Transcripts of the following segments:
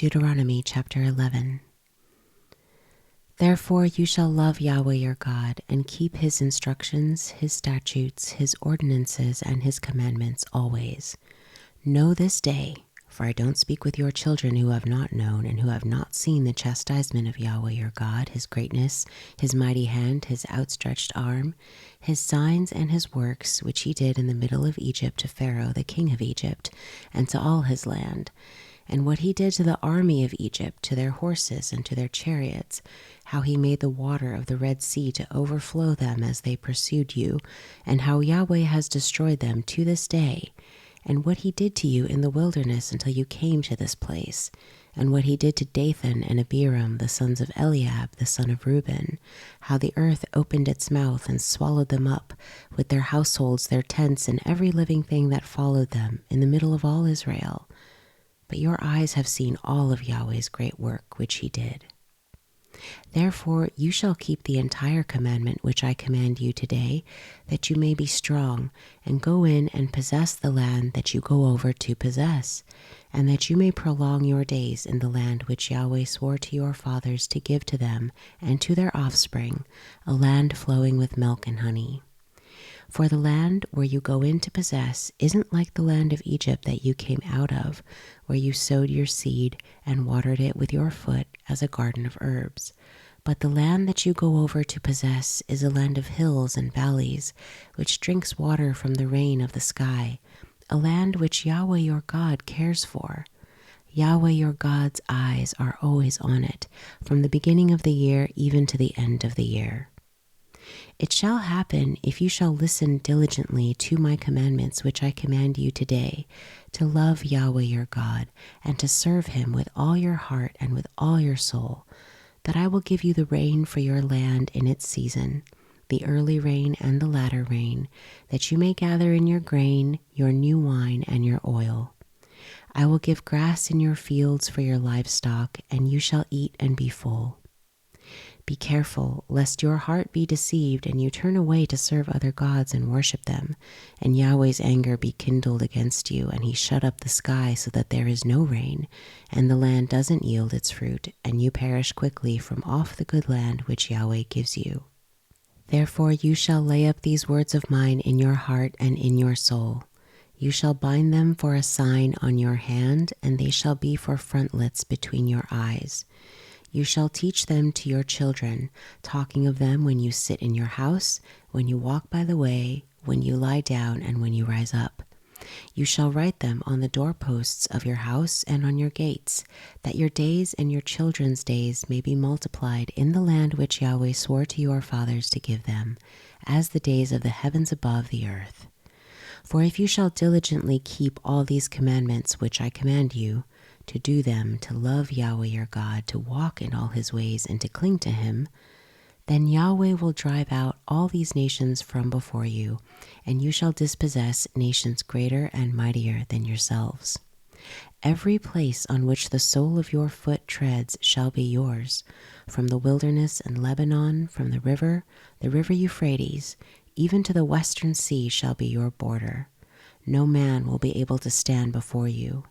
Deuteronomy chapter 11. Therefore you shall love Yahweh your God, and keep his instructions, his statutes, his ordinances, and his commandments always. Know this day, for I don't speak with your children who have not known and who have not seen the chastisement of Yahweh your God, his greatness, his mighty hand, his outstretched arm, his signs and his works, which he did in the middle of Egypt to Pharaoh the king of Egypt, and to all his land, and what he did to the army of Egypt, to their horses and to their chariots, how he made the water of the Red Sea to overflow them as they pursued you, and how Yahweh has destroyed them to this day, and what he did to you in the wilderness until you came to this place, and what he did to Dathan and Abiram, the sons of Eliab, the son of Reuben, how the earth opened its mouth and swallowed them up, with their households, their tents, and every living thing that followed them, in the middle of all Israel. But your eyes have seen all of Yahweh's great work which he did. Therefore you shall keep the entire commandment which I command you today, that you may be strong, and go in and possess the land that you go over to possess, and that you may prolong your days in the land which Yahweh swore to your fathers to give to them and to their offspring, a land flowing with milk and honey. For the land where you go in to possess isn't like the land of Egypt that you came out of, where you sowed your seed and watered it with your foot as a garden of herbs. But the land that you go over to possess is a land of hills and valleys, which drinks water from the rain of the sky, a land which Yahweh your God cares for. Yahweh your God's eyes are always on it, from the beginning of the year even to the end of the year. It shall happen, if you shall listen diligently to my commandments which I command you today, to love Yahweh your God, and to serve him with all your heart and with all your soul, that I will give you the rain for your land in its season, the early rain and the latter rain, that you may gather in your grain, your new wine, and your oil. I will give grass in your fields for your livestock, and you shall eat and be full. Be careful, lest your heart be deceived, and you turn away to serve other gods and worship them, and Yahweh's anger be kindled against you, and he shut up the sky so that there is no rain, and the land doesn't yield its fruit, and you perish quickly from off the good land which Yahweh gives you. Therefore you shall lay up these words of mine in your heart and in your soul. You shall bind them for a sign on your hand, and they shall be for frontlets between your eyes. You shall teach them to your children, talking of them when you sit in your house, when you walk by the way, when you lie down, and when you rise up. You shall write them on the doorposts of your house and on your gates, that your days and your children's days may be multiplied in the land which Yahweh swore to your fathers to give them, as the days of the heavens above the earth. For if you shall diligently keep all these commandments which I command you, to do them, to love Yahweh your God, to walk in all his ways, and to cling to him, then Yahweh will drive out all these nations from before you, and you shall dispossess nations greater and mightier than yourselves. Every place on which the sole of your foot treads shall be yours, from the wilderness and Lebanon, from the river Euphrates, even to the western sea shall be your border. No man will be able to stand before you.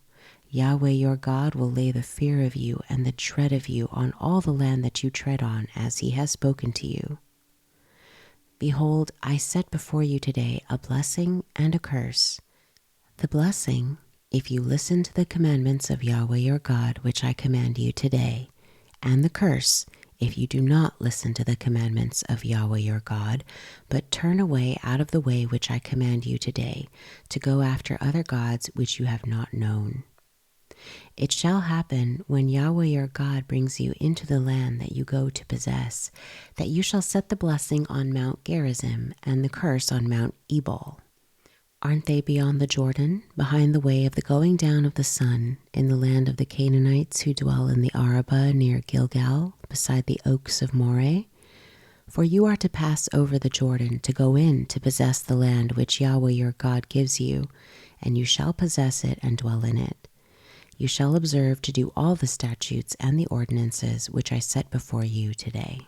Yahweh your God will lay the fear of you and the dread of you on all the land that you tread on, as he has spoken to you. Behold, I set before you today a blessing and a curse. The blessing, if you listen to the commandments of Yahweh your God, which I command you today, and the curse, if you do not listen to the commandments of Yahweh your God, but turn away out of the way which I command you today, to go after other gods which you have not known. It shall happen, when Yahweh your God brings you into the land that you go to possess, that you shall set the blessing on Mount Gerizim and the curse on Mount Ebal. Aren't they beyond the Jordan, behind the way of the going down of the sun, in the land of the Canaanites who dwell in the Arabah near Gilgal, beside the oaks of Moreh? For you are to pass over the Jordan to go in to possess the land which Yahweh your God gives you, and you shall possess it and dwell in it. You shall observe to do all the statutes and the ordinances which I set before you today.